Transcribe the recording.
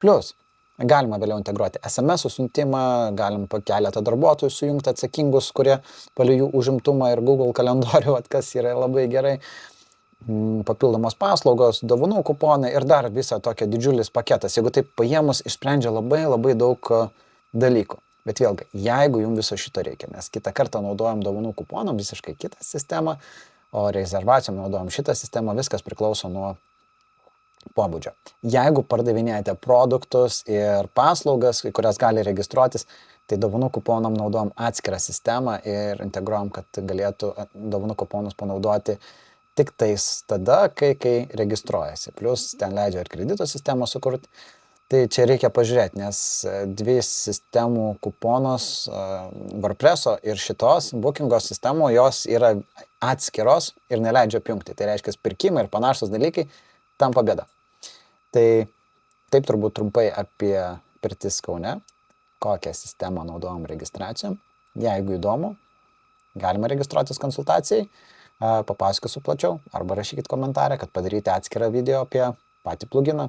Plius, galima vėliau integruoti SMS siuntimą, galim po keletą darbuotojų sujungti atsakingus, kurie palei jų užimtumą ir Google kalendorių, kas yra labai gerai. Papildomos paslaugos, dovanų kuponai ir dar visą tokia didžiulis paketas. Jeigu taip paėmus, išsprendžia labai daug dalykų. Bet vėlgi, jeigu jums viso šito reikia, nes kitą kartą naudojam dovanų kuponom visiškai kitą sistemą, o rezervacijom naudojam šitą sistemą, viskas priklauso nuo pobūdžio. Jeigu pardavinėjate produktus ir paslaugas, į kurias gali registruotis, tai dovanų kuponam naudojam atskirą sistemą ir integruojam, kad galėtų dovanų kuponus panaudoti tik tais tada, kai registruojasi. Plius ten leidžia ir kredito sistemą sukurti. Tai čia reikia pažiūrėti, nes dvi sistemų kuponos, WordPresso ir šitos Bookingo sistemų, jos yra atskiros ir neleidžia apjungti. Tai reiškia, pirkimai ir panašus dalykai tampa bėda. Tai taip turbūt trumpai apie pirtis Kaune, kokią sistemą naudojam registracijom. Jeigu įdomu, galima registruotis konsultacijai, papasakosiu plačiau arba rašykit komentarę, kad padaryti atskirą video apie patį pluginą.